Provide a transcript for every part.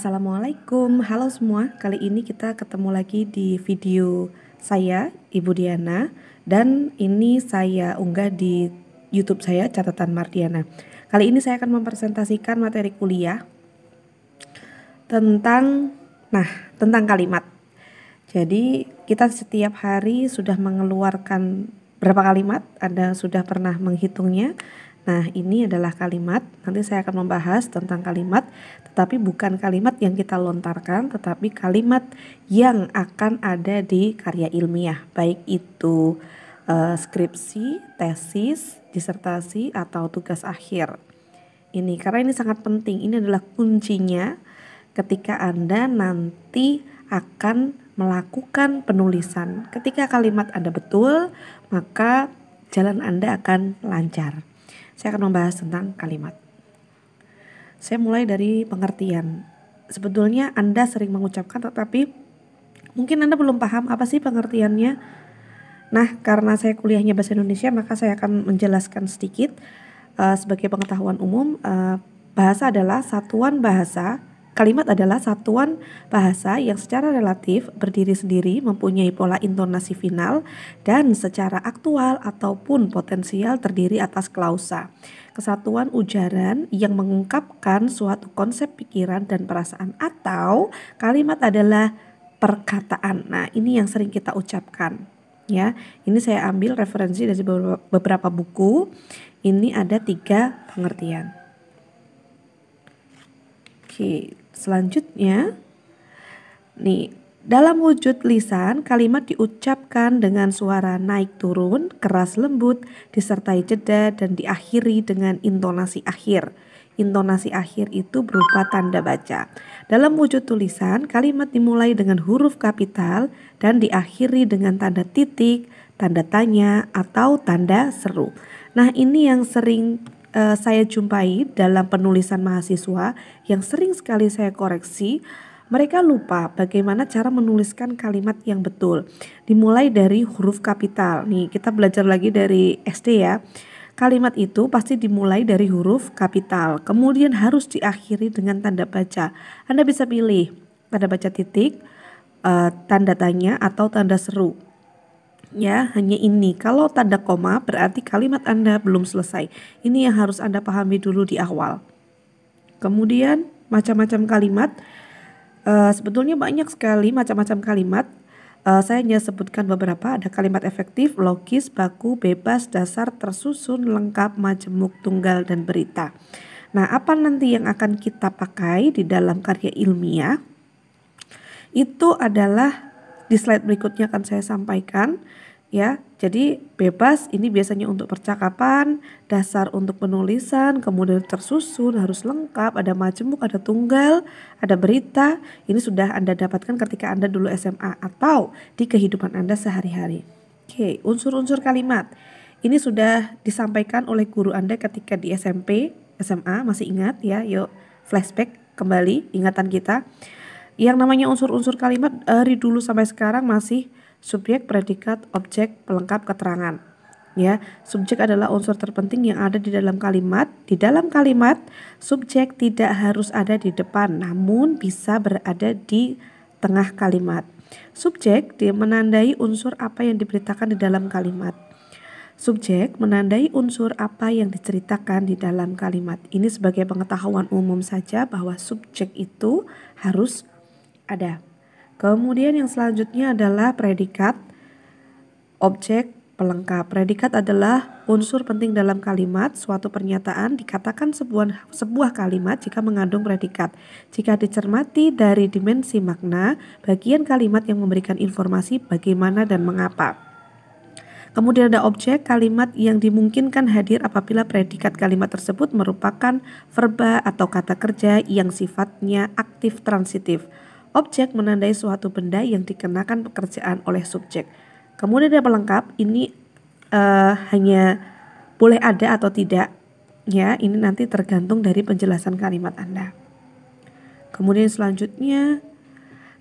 Assalamualaikum, halo semua. Kali ini kita ketemu lagi di video saya, Ibu Diana, dan ini saya unggah di YouTube saya, Catatan Mardiana. Kali ini saya akan mempresentasikan materi kuliah tentang kalimat. Jadi kita setiap hari sudah mengeluarkan berapa kalimat? Anda sudah pernah menghitungnya? Nah, ini adalah kalimat. Nanti saya akan membahas tentang kalimat, tetapi bukan kalimat yang kita lontarkan, tetapi kalimat yang akan ada di karya ilmiah, baik itu skripsi, tesis, disertasi, atau tugas akhir. Ini karena ini sangat penting. Ini adalah kuncinya ketika Anda nanti akan melakukan penulisan. Ketika kalimat Anda betul, maka jalan Anda akan lancar. Saya akan membahas tentang kalimat. Saya mulai dari pengertian. Sebetulnya Anda sering mengucapkan, tetapi mungkin Anda belum paham apa sih pengertiannya. Nah, karena saya kuliahnya bahasa Indonesia, maka saya akan menjelaskan sedikit. Sebagai pengetahuan umum, bahasa adalah satuan bahasa. Kalimat adalah satuan bahasa yang secara relatif berdiri sendiri, mempunyai pola intonasi final, dan secara aktual ataupun potensial terdiri atas klausa. Kesatuan ujaran yang mengungkapkan suatu konsep pikiran dan perasaan, atau kalimat adalah perkataan. Nah, ini yang sering kita ucapkan. Ya, ini saya ambil referensi dari beberapa buku. Ini ada 3 pengertian. Oke, selanjutnya nih, dalam wujud lisan kalimat diucapkan dengan suara naik turun, keras lembut, disertai jeda dan diakhiri dengan intonasi akhir. Intonasi akhir itu berupa tanda baca. Dalam wujud tulisan, kalimat dimulai dengan huruf kapital dan diakhiri dengan tanda titik, tanda tanya, atau tanda seru. Nah, ini yang sering saya jumpai dalam penulisan mahasiswa yang sering sekali saya koreksi. Mereka lupa bagaimana cara menuliskan kalimat yang betul. Dimulai dari huruf kapital. Nih, kita belajar lagi dari SD ya. Kalimat itu pasti dimulai dari huruf kapital. Kemudian harus diakhiri dengan tanda baca. Anda bisa pilih tanda baca titik, tanda tanya, atau tanda seru. Ya, hanya ini. Kalau tanda koma berarti kalimat Anda belum selesai. Ini yang harus Anda pahami dulu di awal. Kemudian macam-macam kalimat. Sebetulnya banyak sekali macam-macam kalimat. Saya hanya sebutkan beberapa. Ada kalimat efektif, logis, baku, bebas, dasar, tersusun, lengkap, majemuk, tunggal, dan berita. Nah, apa nanti yang akan kita pakai di dalam karya ilmiah? Itu adalah di slide berikutnya akan saya sampaikan ya. Jadi bebas ini biasanya untuk percakapan, dasar untuk penulisan, kemudian tersusun, harus lengkap, ada majemuk, ada tunggal, ada berita. Ini sudah Anda dapatkan ketika Anda dulu SMA atau di kehidupan Anda sehari-hari. Oke, unsur-unsur kalimat. Ini sudah disampaikan oleh guru Anda ketika di SMP, SMA, masih ingat ya? Yuk flashback kembali ingatan kita. Yang namanya unsur-unsur kalimat dari dulu sampai sekarang masih subjek, predikat, objek, pelengkap, keterangan. Ya, subjek adalah unsur terpenting yang ada di dalam kalimat. Di dalam kalimat, subjek tidak harus ada di depan, namun bisa berada di tengah kalimat. Subjek dia menandai unsur apa yang diberitakan di dalam kalimat. Subjek menandai unsur apa yang diceritakan di dalam kalimat. Ini sebagai pengetahuan umum saja bahwa subjek itu harus ada. Kemudian yang selanjutnya adalah predikat, objek, pelengkap. Predikat adalah unsur penting dalam kalimat. Suatu pernyataan dikatakan sebuah kalimat jika mengandung predikat. Jika dicermati dari dimensi makna, bagian kalimat yang memberikan informasi bagaimana dan mengapa. Kemudian ada objek, kalimat yang dimungkinkan hadir apabila predikat kalimat tersebut merupakan verba atau kata kerja yang sifatnya aktif transitif. Objek menandai suatu benda yang dikenakan pekerjaan oleh subjek. Kemudian ada pelengkap, ini hanya boleh ada atau tidak. Ya, ini nanti tergantung dari penjelasan kalimat Anda. Kemudian selanjutnya,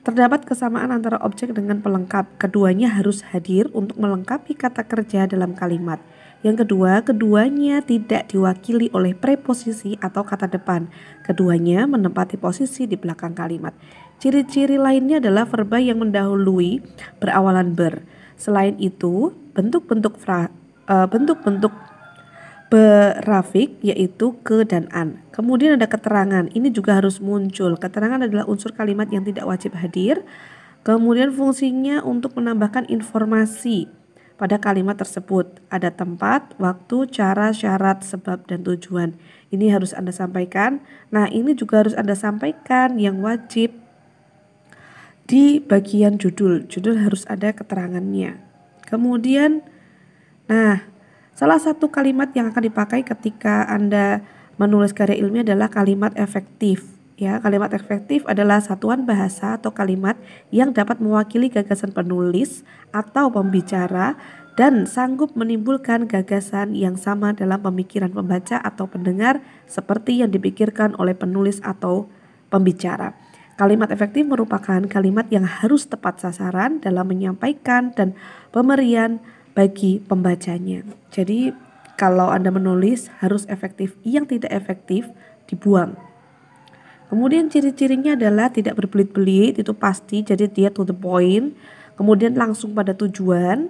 terdapat kesamaan antara objek dengan pelengkap. Keduanya harus hadir untuk melengkapi kata kerja dalam kalimat. Yang kedua, keduanya tidak diwakili oleh preposisi atau kata depan. Keduanya menempati posisi di belakang kalimat. Ciri-ciri lainnya adalah verba yang mendahului berawalan ber. Selain itu, bentuk-bentuk berafik yaitu ke dan an. Kemudian ada keterangan, ini juga harus muncul. Keterangan adalah unsur kalimat yang tidak wajib hadir. Kemudian fungsinya untuk menambahkan informasi pada kalimat tersebut. Ada tempat, waktu, cara, syarat, sebab, dan tujuan. Ini harus Anda sampaikan. Nah, ini juga harus Anda sampaikan yang wajib di bagian judul. Judul harus ada keterangannya. Kemudian, nah, salah satu kalimat yang akan dipakai ketika Anda menulis karya ilmiah adalah kalimat efektif. Ya, kalimat efektif adalah satuan bahasa atau kalimat yang dapat mewakili gagasan penulis atau pembicara dan sanggup menimbulkan gagasan yang sama dalam pemikiran pembaca atau pendengar seperti yang dipikirkan oleh penulis atau pembicara. Kalimat efektif merupakan kalimat yang harus tepat sasaran dalam menyampaikan dan pemberian bagi pembacanya. Jadi kalau Anda menulis harus efektif, yang tidak efektif dibuang. Kemudian ciri-cirinya adalah tidak berbelit-belit, itu pasti, jadi dia to the point. Kemudian langsung pada tujuan,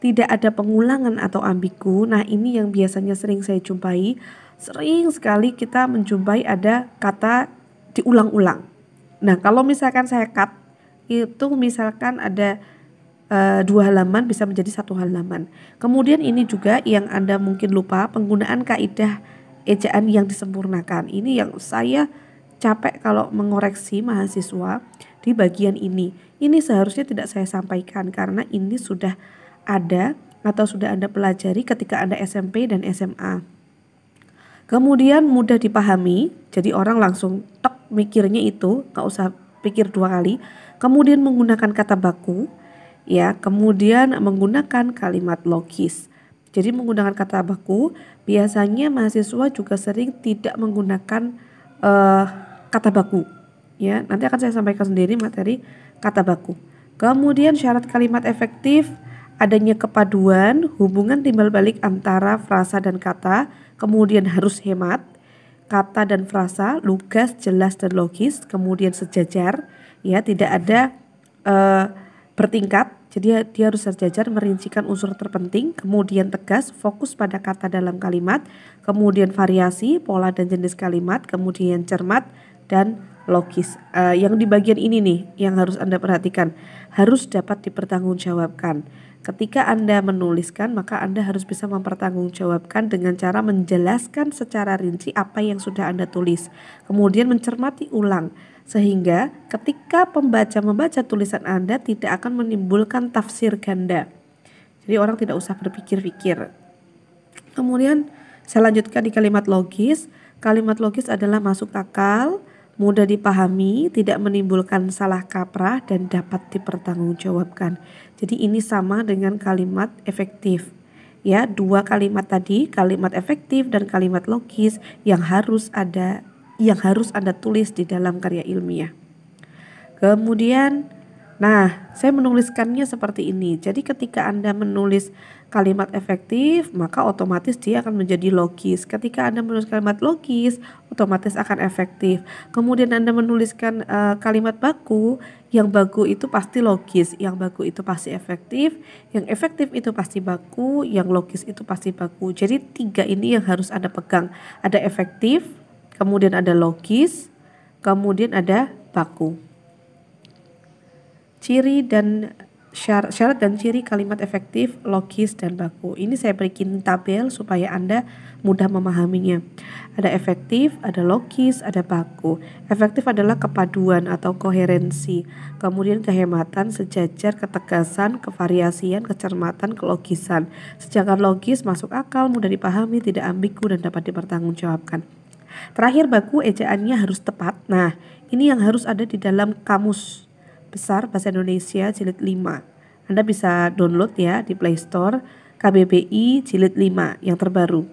tidak ada pengulangan atau ambigu. Nah, ini yang biasanya sering saya jumpai. Sering sekali kita menjumpai ada kata diulang-ulang. Nah, kalau misalkan saya cut, itu misalkan ada 2 halaman bisa menjadi 1 halaman. Kemudian ini juga yang Anda mungkin lupa, penggunaan kaidah ejaan yang disempurnakan. Ini yang saya capek kalau mengoreksi mahasiswa di bagian ini. Ini seharusnya tidak saya sampaikan karena ini sudah ada atau sudah Anda pelajari ketika Anda SMP dan SMA. Kemudian mudah dipahami, jadi orang langsung tek mikirnya itu, gak usah pikir 2 kali. Kemudian menggunakan kata baku, ya, kemudian menggunakan kalimat logis. Jadi menggunakan kata baku, biasanya mahasiswa juga sering tidak menggunakan kata baku, ya, nanti akan saya sampaikan sendiri materi kata baku. Kemudian syarat kalimat efektif, adanya kepaduan, hubungan timbal balik antara frasa dan kata, kemudian harus hemat, kata dan frasa lugas, jelas dan logis, kemudian sejajar, ya, tidak ada bertingkat, jadi dia harus sejajar, merincikan unsur terpenting, kemudian tegas, fokus pada kata dalam kalimat, kemudian variasi, pola dan jenis kalimat, kemudian cermat dan logis. Yang di bagian ini nih yang harus Anda perhatikan, harus dapat dipertanggungjawabkan. Ketika Anda menuliskan, maka Anda harus bisa mempertanggungjawabkan dengan cara menjelaskan secara rinci apa yang sudah Anda tulis, kemudian mencermati ulang, sehingga ketika pembaca membaca tulisan Anda tidak akan menimbulkan tafsir ganda. Jadi orang tidak usah berpikir-pikir. Kemudian saya lanjutkan di kalimat logis. Kalimat logis adalah masuk akal, mudah dipahami, tidak menimbulkan salah kaprah, dan dapat dipertanggungjawabkan. Jadi ini sama dengan kalimat efektif. Ya, 2 kalimat tadi, kalimat efektif dan kalimat logis yang harus Anda tulis di dalam karya ilmiah. Kemudian, nah, saya menuliskannya seperti ini. Jadi ketika Anda menulis kalimat efektif, maka otomatis dia akan menjadi logis. Ketika Anda menulis kalimat logis, otomatis akan efektif. Kemudian Anda menuliskan kalimat baku, yang baku itu pasti logis, yang baku itu pasti efektif, yang efektif itu pasti baku, yang logis itu pasti baku. Jadi 3 ini yang harus Anda pegang. Ada efektif, kemudian ada logis, kemudian ada baku. Ciri dan syarat dan ciri kalimat efektif, logis, dan baku. Ini saya berikan tabel supaya Anda mudah memahaminya. Ada efektif, ada logis, ada baku. Efektif adalah kepaduan atau koherensi, kemudian kehematan, sejajar, ketegasan, kevariasian, kecermatan, kelogisan. Sedangkan logis masuk akal, mudah dipahami, tidak ambigu, dan dapat dipertanggungjawabkan. Terakhir, baku, ejaannya harus tepat. Nah, ini yang harus ada di dalam kamus besar Bahasa Indonesia jilid 5. Anda bisa download ya di Play Store, KBBI jilid 5 yang terbaru.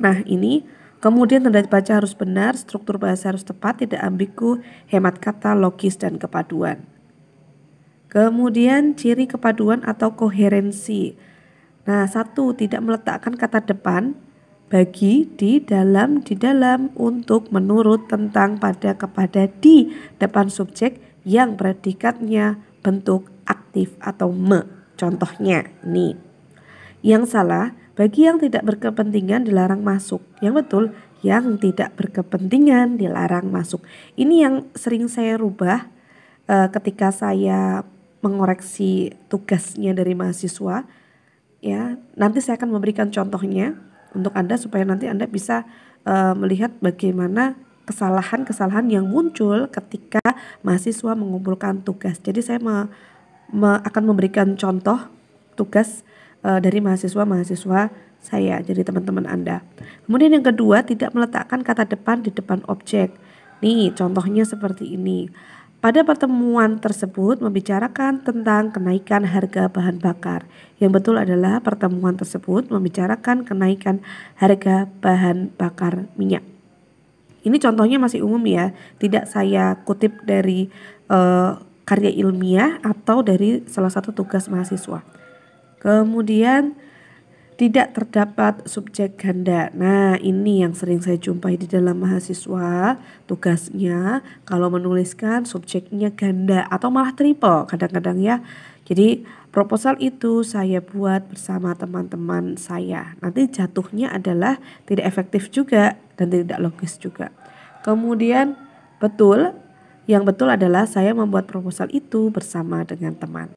Nah, ini kemudian tanda baca harus benar, struktur bahasa harus tepat, tidak ambigu, hemat kata, logis, dan kepaduan. Kemudian ciri kepaduan atau koherensi. Nah, satu, tidak meletakkan kata depan bagi, di dalam untuk, menurut, tentang, pada, kepada di depan subjek yang predikatnya bentuk aktif atau me. Contohnya nih. Yang salah, bagi yang tidak berkepentingan dilarang masuk. Yang betul, yang tidak berkepentingan dilarang masuk. Ini yang sering saya rubah ketika saya mengoreksi tugasnya dari mahasiswa. Ya, nanti saya akan memberikan contohnya untuk Anda supaya nanti Anda bisa melihat bagaimana kesalahan-kesalahan yang muncul ketika mahasiswa mengumpulkan tugas. Jadi saya akan memberikan contoh tugas dari mahasiswa-mahasiswa saya, jadi teman-teman Anda. Kemudian yang kedua, tidak meletakkan kata depan di depan objek. Nih, contohnya seperti ini. Pada pertemuan tersebut membicarakan tentang kenaikan harga bahan bakar. Yang betul adalah pertemuan tersebut membicarakan kenaikan harga bahan bakar minyak. Ini contohnya masih umum ya, tidak saya kutip dari karya ilmiah atau dari salah satu tugas mahasiswa. Kemudian tidak terdapat subjek ganda. Nah, ini yang sering saya jumpai di dalam mahasiswa. Tugasnya kalau menuliskan subjeknya ganda atau malah triple kadang-kadang ya. Jadi proposal itu saya buat bersama teman-teman saya. Nanti jatuhnya adalah tidak efektif juga dan tidak logis juga. Kemudian yang betul adalah saya membuat proposal itu bersama dengan teman.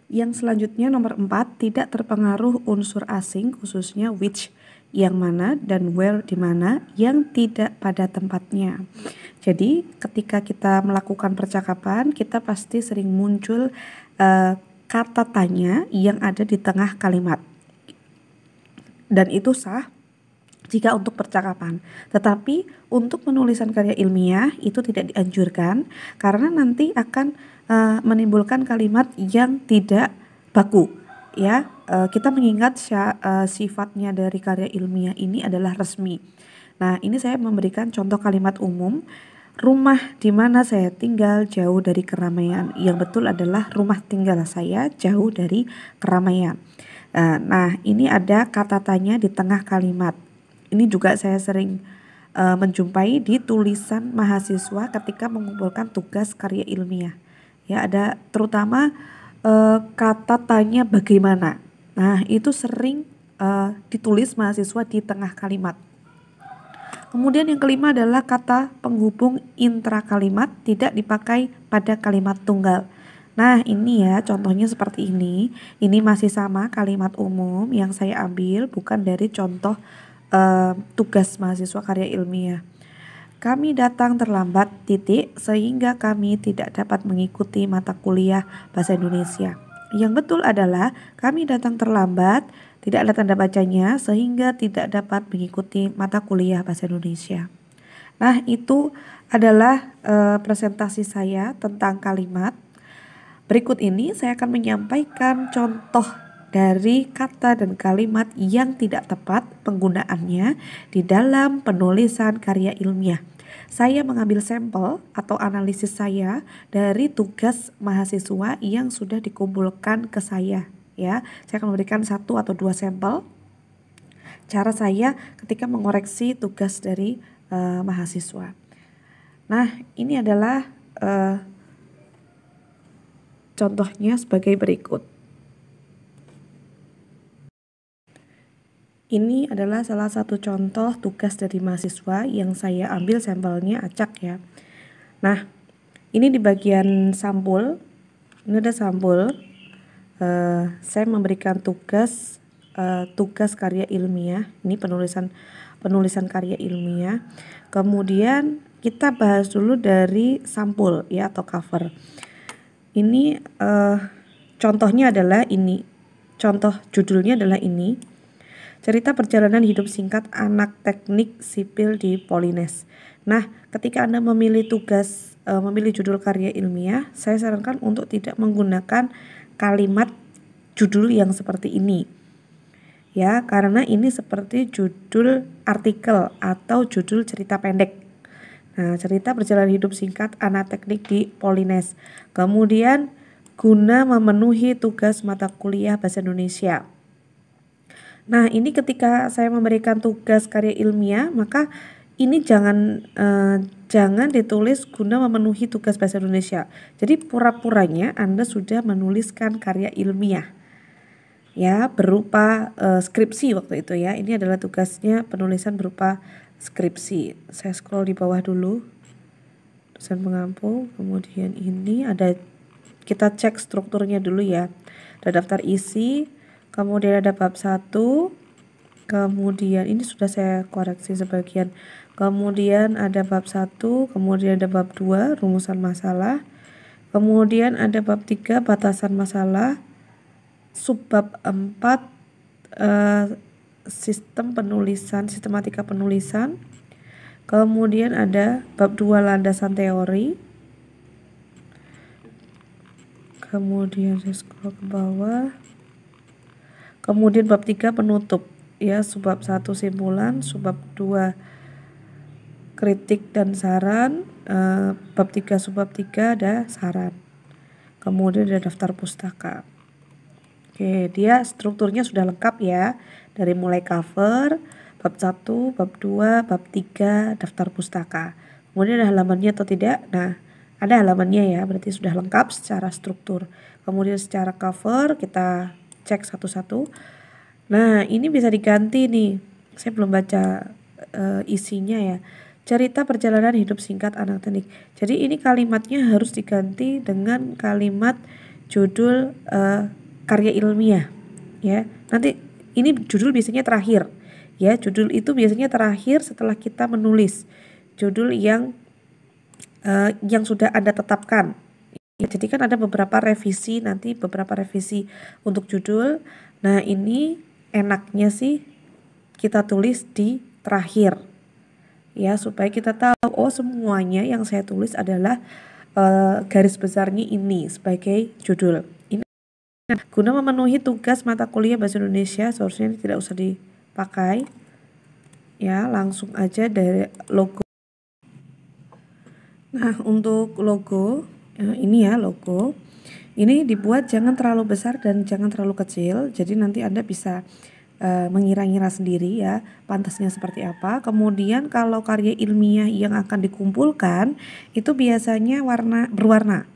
Yang selanjutnya nomor 4, tidak terpengaruh unsur asing khususnya which, yang mana, dan where, di mana, yang tidak pada tempatnya. Jadi ketika kita melakukan percakapan, kita pasti sering muncul kata tanya yang ada di tengah kalimat. Dan itu sah jika untuk percakapan. Tetapi untuk penulisan karya ilmiah itu tidak dianjurkan karena nanti akan menimbulkan kalimat yang tidak baku. Ya, kita mengingat sifatnya dari karya ilmiah ini adalah resmi. Nah, ini saya memberikan contoh kalimat umum. Rumah di mana saya tinggal jauh dari keramaian. Yang betul adalah rumah tinggal saya jauh dari keramaian. Nah, ini ada kata tanya di tengah kalimat. Ini juga saya sering menjumpai di tulisan mahasiswa ketika mengumpulkan tugas karya ilmiah. Ya, ada terutama kata tanya bagaimana. Nah, itu sering ditulis mahasiswa di tengah kalimat. Kemudian yang kelima adalah kata penghubung intra kalimat tidak dipakai pada kalimat tunggal. Nah, ini ya contohnya seperti ini. Ini masih sama kalimat umum yang saya ambil bukan dari contoh tugas mahasiswa karya ilmiah. Kami datang terlambat sehingga kami tidak dapat mengikuti mata kuliah bahasa Indonesia. Yang betul adalah kami datang terlambat, tidak ada tanda bacanya sehingga tidak dapat mengikuti mata kuliah bahasa Indonesia. Nah, itu adalah presentasi saya tentang kalimat. Berikut ini saya akan menyampaikan contoh dari kata dan kalimat yang tidak tepat penggunaannya di dalam penulisan karya ilmiah. Saya mengambil sampel atau analisis saya dari tugas mahasiswa yang sudah dikumpulkan ke saya. Ya, saya akan memberikan 1 atau 2 sampel cara saya ketika mengoreksi tugas dari mahasiswa. Nah, ini adalah contohnya sebagai berikut. Ini adalah salah satu contoh tugas dari mahasiswa yang saya ambil sampelnya acak ya. Nah, ini di bagian sampul, ini ada sampul. Saya memberikan tugas karya ilmiah. Ini penulisan karya ilmiah. Kemudian kita bahas dulu dari sampul ya atau cover. Ini contohnya adalah ini. Contoh judulnya adalah ini. Cerita perjalanan hidup singkat anak teknik sipil di Polines. Nah, ketika Anda memilih judul karya ilmiah, saya sarankan untuk tidak menggunakan kalimat judul yang seperti ini. Ya, karena ini seperti judul artikel atau judul cerita pendek. Nah, cerita perjalanan hidup singkat anak teknik di Polines. Kemudian guna memenuhi tugas mata kuliah Bahasa Indonesia. Nah, ini ketika saya memberikan tugas karya ilmiah, maka ini jangan ditulis guna memenuhi tugas Bahasa Indonesia. Jadi pura-puranya Anda sudah menuliskan karya ilmiah, ya, berupa skripsi waktu itu ya. Ini adalah tugasnya penulisan berupa skripsi. Saya scroll di bawah dulu, dosen pengampu. Kemudian ini ada, kita cek strukturnya dulu ya. Ada daftar isi, kemudian ada bab 1, kemudian ini sudah saya koreksi sebagian. Kemudian ada bab 1, kemudian ada bab 2, rumusan masalah. Kemudian ada bab 3, batasan masalah. Subbab 4, sistem penulisan, sistematika penulisan. Kemudian ada bab 2, landasan teori. Kemudian saya scroll ke bawah. Kemudian bab 3, penutup ya, subbab 1, simpulan, subbab 2, kritik dan saran, bab 3, subbab 3 ada saran. Kemudian ada daftar pustaka. Oke, dia strukturnya sudah lengkap ya, dari mulai cover, bab 1, bab 2, bab 3, daftar pustaka. Kemudian ada halamannya atau tidak? Nah, ada halamannya ya, berarti sudah lengkap secara struktur. Kemudian secara cover kita cek satu-satu. Nah, ini bisa diganti nih. Saya belum baca isinya ya. Cerita perjalanan hidup singkat anak teknik. Jadi ini kalimatnya harus diganti dengan kalimat judul karya ilmiah ya. Nanti ini judul biasanya terakhir ya. Judul itu biasanya terakhir setelah kita menulis judul yang sudah Anda tetapkan. Ya, jadi kan ada beberapa revisi, nanti beberapa revisi untuk judul. Nah, ini enaknya sih kita tulis di terakhir ya, supaya kita tahu oh semuanya yang saya tulis adalah garis besarnya ini sebagai judul. Ini guna memenuhi tugas mata kuliah Bahasa Indonesia, seharusnya ini tidak usah dipakai ya, langsung aja dari logo. Nah, untuk logo ini ya, logo ini dibuat jangan terlalu besar dan jangan terlalu kecil, jadi nanti Anda bisa mengira-ngira sendiri ya pantasnya seperti apa. Kemudian kalau karya ilmiah yang akan dikumpulkan itu biasanya berwarna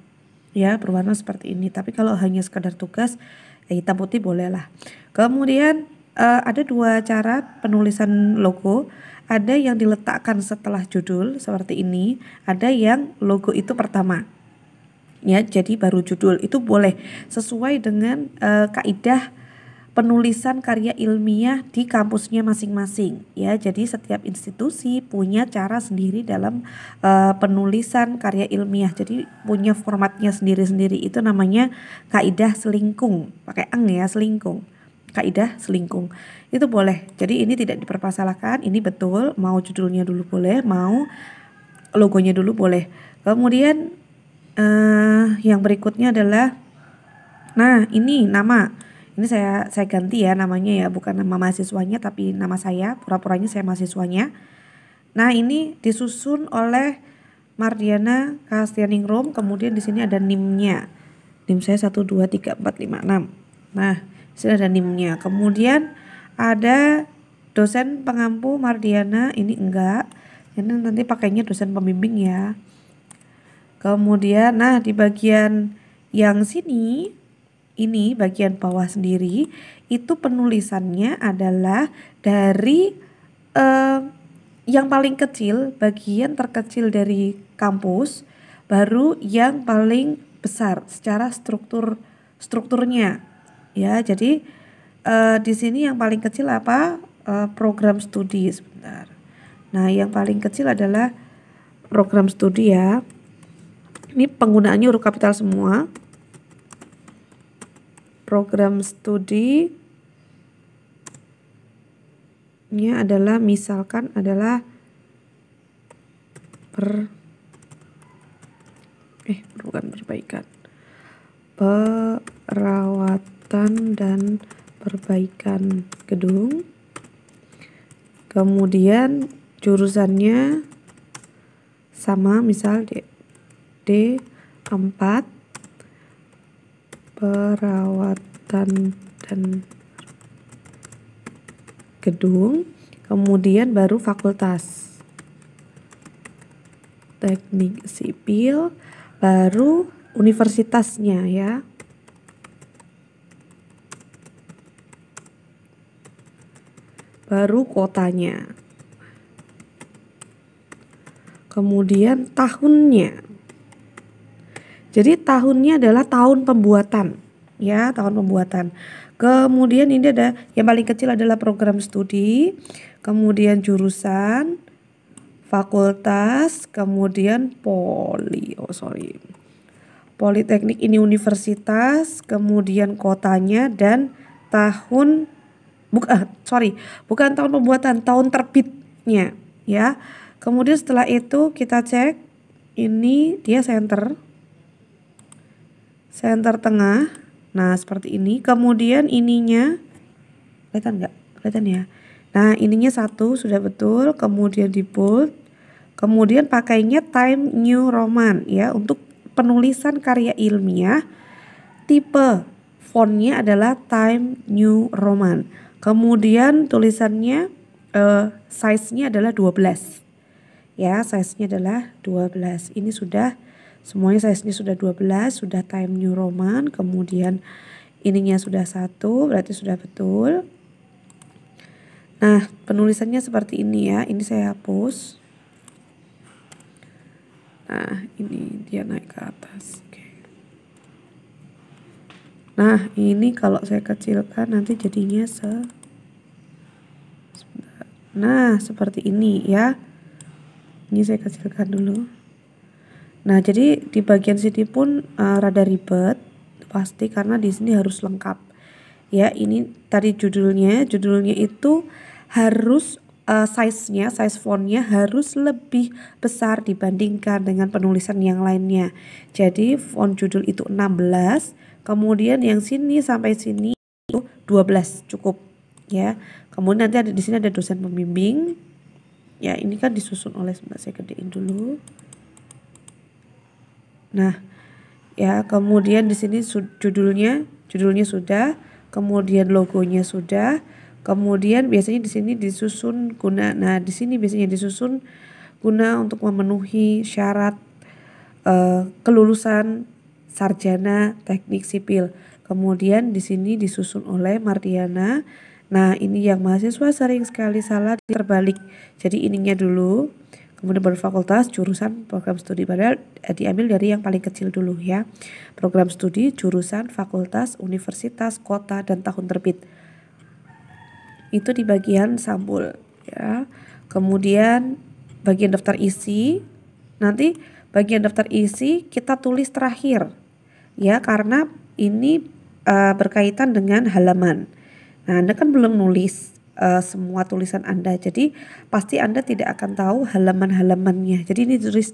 ya, berwarna seperti ini. Tapi kalau hanya sekadar tugas hitam putih bolehlah. Kemudian ada 2 cara penulisan logo. Ada yang diletakkan setelah judul seperti ini, ada yang logo itu pertama ya, jadi baru judul. Itu boleh sesuai dengan kaidah penulisan karya ilmiah di kampusnya masing-masing ya. Jadi setiap institusi punya cara sendiri dalam penulisan karya ilmiah. Jadi punya formatnya sendiri-sendiri. Itu namanya kaidah selingkung. Pakai ang ya, selingkung. Kaidah selingkung. Itu boleh. Jadi ini tidak dipermasalahkan, ini betul. Mau judulnya dulu boleh, mau logonya dulu boleh. Kemudian yang berikutnya adalah, nah ini nama. Ini saya ganti ya namanya ya, bukan nama mahasiswanya tapi nama saya, pura-puranya saya mahasiswanya. Nah, ini disusun oleh Mardiana Kastianingrum, kemudian di sini ada NIM-nya. NIM saya 1 2 3 4 5 6. Nah, di sini ada NIM-nya. Kemudian ada dosen pengampu Mardiana, ini enggak. Ini nanti pakainya dosen pembimbing ya. Kemudian nah di bagian yang sini, ini bagian bawah sendiri, itu penulisannya adalah dari yang paling kecil, bagian terkecil dari kampus, baru yang paling besar secara strukturnya ya. Jadi di sini yang paling kecil apa? Program studi, sebentar. Nah, yang paling kecil adalah program studi ya. Ini penggunaannya huruf kapital semua. Program studi ini adalah misalkan adalah perbaikan, perawatan dan perbaikan gedung. Kemudian jurusannya sama, misal D4. perawatan dan gedung, kemudian baru fakultas teknik sipil, baru universitasnya ya. Baru kotanya. Kemudian tahunnya. Jadi tahunnya adalah tahun pembuatan, ya, tahun pembuatan. Kemudian ini ada yang paling kecil adalah program studi, kemudian jurusan, fakultas, kemudian politeknik ini universitas, kemudian kotanya dan tahun bukan tahun pembuatan, tahun terbitnya, ya. Kemudian setelah itu kita cek, ini dia center tengah. Nah, seperti ini. Kemudian ininya kelihatan nggak? Kelihatan ya. Nah, ininya 1 sudah betul. Kemudian di bold. Kemudian pakainya Time New Roman ya untuk penulisan karya ilmiah. Tipe fontnya adalah Time New Roman. Kemudian tulisannya size-nya adalah 12. Ya, size-nya adalah 12. Ini sudah semuanya size-nya sudah 12, sudah Time New Roman, kemudian ininya sudah 1, berarti sudah betul. Nah, penulisannya seperti ini ya, ini saya hapus. Nah, ini dia naik ke atas. Oke. Nah, ini kalau saya kecilkan nanti jadinya Nah, seperti ini ya. Ini saya kecilkan dulu. Nah, jadi di bagian sini pun rada ribet pasti karena di sini harus lengkap. Ya, ini tadi judulnya itu harus size fontnya harus lebih besar dibandingkan dengan penulisan yang lainnya. Jadi font judul itu 16, kemudian yang sini sampai sini itu 12 cukup ya. Kemudian nanti ada di sini ada dosen pembimbing. Ya, ini kan disusun oleh, saya gedein dulu. Nah, ya, kemudian di sini judulnya sudah, kemudian logonya sudah, kemudian biasanya di sini disusun guna. Nah, di sini biasanya disusun guna untuk memenuhi syarat kelulusan sarjana teknik sipil. Kemudian di sini disusun oleh Mardiana. Nah, ini yang mahasiswa sering sekali salah terbalik. Jadi ininya dulu, kemudian baru fakultas, jurusan, program studi. Padahal diambil dari yang paling kecil dulu ya. Program studi, jurusan, fakultas, universitas, kota, dan tahun terbit. Itu di bagian sampul ya. Kemudian bagian daftar isi, nanti bagian daftar isi kita tulis terakhir ya, karena ini berkaitan dengan halaman. Nah, Anda kan belum nulis semua tulisan Anda, jadi pasti Anda tidak akan tahu halaman-halamannya. Jadi ini tulis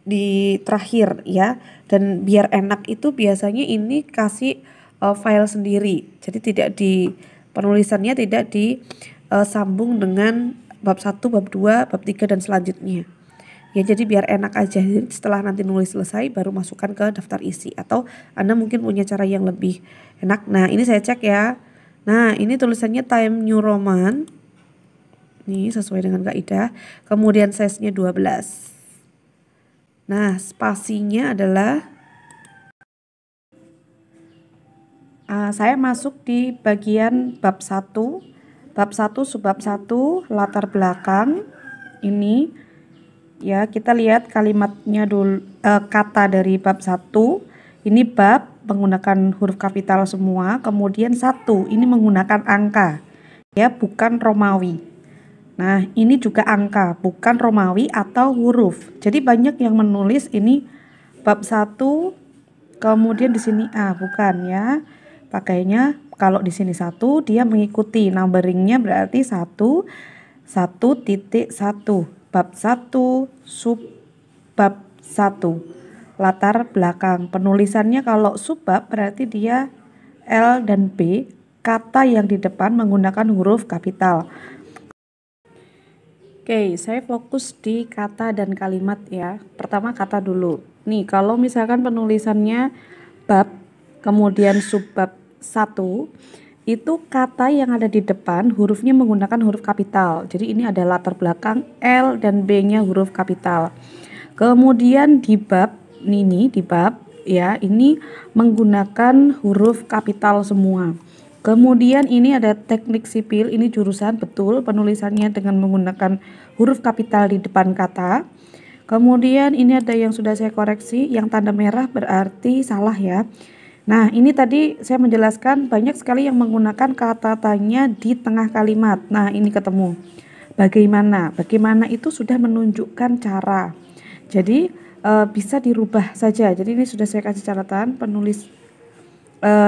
di terakhir ya, dan biar enak itu biasanya ini kasih file sendiri. Jadi tidak di penulisannya tidak disambung dengan bab 1, bab 2, bab 3 dan selanjutnya. Ya, jadi biar enak aja, setelah nanti nulis selesai baru masukkan ke daftar isi, atau Anda mungkin punya cara yang lebih enak. Nah, ini saya cek ya. Nah, ini tulisannya Time New Roman. Ini sesuai dengan kaidah. Kemudian size-nya 12. Nah, spasinya adalah saya masuk di bagian bab 1. Bab 1 subbab 1 latar belakang. Ini ya, kita lihat kalimatnya dulu, kata dari bab 1. Ini bab menggunakan huruf kapital semua, kemudian 1 ini menggunakan angka ya, bukan Romawi. Nah, ini juga angka, bukan Romawi atau huruf. Jadi banyak yang menulis ini bab 1, kemudian di sini A, bukan ya. Pakainya kalau di sini 1, dia mengikuti numberingnya berarti 1, 1.1. Bab 1 subbab 1 latar belakang. Penulisannya kalau subbab berarti dia L dan B, kata yang di depan menggunakan huruf kapital. Oke, saya fokus di kata dan kalimat ya. Pertama kata dulu. Nih, kalau misalkan penulisannya bab, kemudian subbab 1, itu kata yang ada di depan hurufnya menggunakan huruf kapital. Jadi ini ada latar belakang L dan B-nya huruf kapital. Kemudian di bab ini, di bab ya, ini menggunakan huruf kapital semua. Kemudian ini ada teknik sipil, ini jurusan betul penulisannya dengan menggunakan huruf kapital di depan kata. Kemudian ini ada yang sudah saya koreksi, yang tanda merah berarti salah ya. Nah, ini tadi saya menjelaskan banyak sekali yang menggunakan kata tanya di tengah kalimat. Nah, ini ketemu. Bagaimana? Bagaimana itu sudah menunjukkan cara. Jadi bisa dirubah saja. Jadi ini sudah saya kasih catatan penulis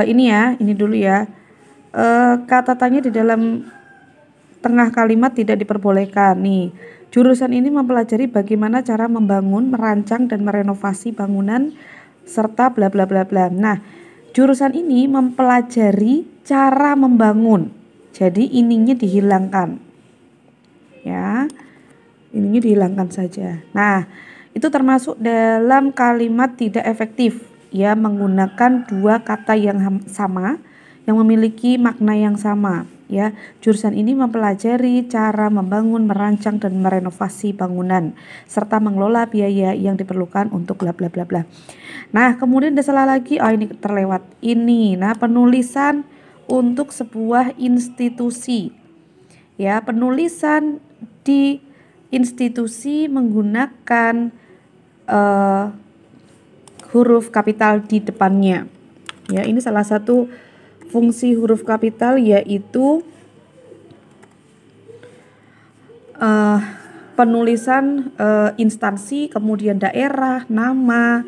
ini ya, ini dulu ya. Kata tanya di dalam tengah kalimat tidak diperbolehkan. Nih, jurusan ini mempelajari bagaimana cara membangun, merancang dan merenovasi bangunan serta bla bla bla bla. Nah, jurusan ini mempelajari cara membangun. Jadi ininya dihilangkan. Ya. Ininya dihilangkan saja. Nah, itu termasuk dalam kalimat tidak efektif, ya, menggunakan dua kata yang sama yang memiliki makna yang sama, ya. Jurusan ini mempelajari cara membangun, merancang dan merenovasi bangunan serta mengelola biaya yang diperlukan untuk bla bla bla bla. Nah, kemudian ada salah lagi. Oh, ini terlewat. Ini. Nah, penulisan untuk sebuah institusi. Ya, penulisan di institusi menggunakan huruf kapital di depannya. Ya, ini salah satu fungsi huruf kapital, yaitu penulisan instansi, kemudian daerah, nama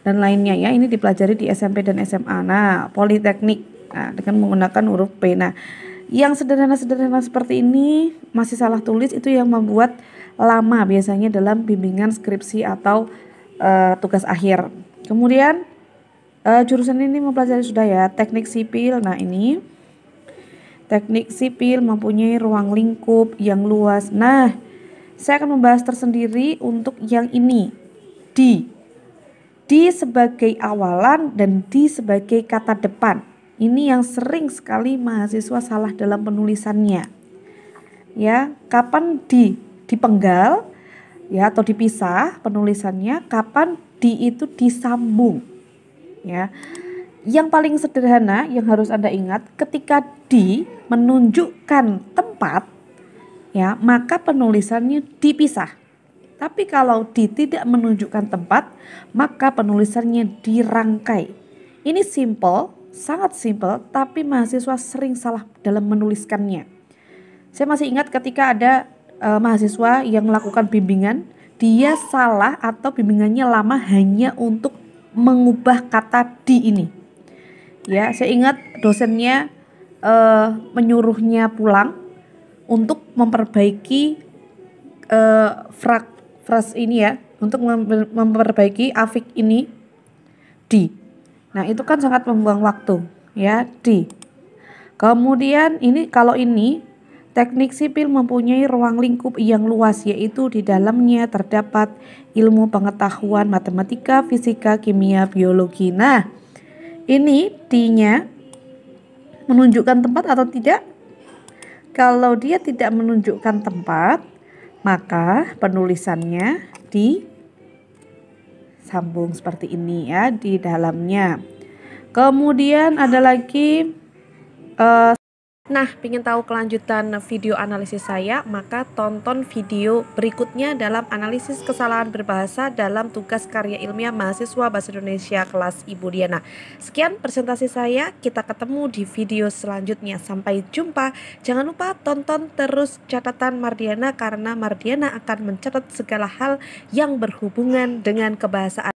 dan lainnya ya. Ini dipelajari di SMP dan SMA. Nah, politeknik dengan menggunakan huruf P. Nah, yang sederhana-sederhana seperti ini masih salah tulis, itu yang membuat lama biasanya dalam bimbingan skripsi atau tugas akhir. Kemudian jurusan ini mempelajari sudah ya teknik sipil. Nah, ini teknik sipil mempunyai ruang lingkup yang luas. Nah, saya akan membahas tersendiri untuk yang ini. Di sebagai awalan dan di sebagai kata depan. Ini yang sering sekali mahasiswa salah dalam penulisannya. Ya, kapan dipenggal ya atau dipisah penulisannya, kapan di itu disambung. Ya. Yang paling sederhana yang harus Anda ingat, ketika di menunjukkan tempat ya, maka penulisannya dipisah. Tapi kalau di tidak menunjukkan tempat, maka penulisannya dirangkai. Ini simple, sangat simple, tapi mahasiswa sering salah dalam menuliskannya. Saya masih ingat ketika ada mahasiswa yang melakukan bimbingan, dia salah atau bimbingannya lama hanya untuk mengubah kata di ini. Ya, saya ingat dosennya menyuruhnya pulang untuk memperbaiki frase ini ya, untuk memperbaiki afik ini di. Nah, itu kan sangat membuang waktu ya, di. Kemudian ini kalau ini teknik sipil mempunyai ruang lingkup yang luas, yaitu di dalamnya terdapat ilmu pengetahuan matematika, fisika, kimia, biologi. Nah, ini D-nya menunjukkan tempat atau tidak? Kalau dia tidak menunjukkan tempat, maka penulisannya disambung seperti ini ya, di dalamnya. Kemudian ada lagi Nah, ingin tahu kelanjutan video analisis saya, maka tonton video berikutnya dalam analisis kesalahan berbahasa dalam tugas karya ilmiah mahasiswa Bahasa Indonesia kelas Ibu Diana. Sekian presentasi saya, kita ketemu di video selanjutnya. Sampai jumpa. Jangan lupa tonton terus catatan Mardiana, karena Mardiana akan mencatat segala hal yang berhubungan dengan kebahasaan.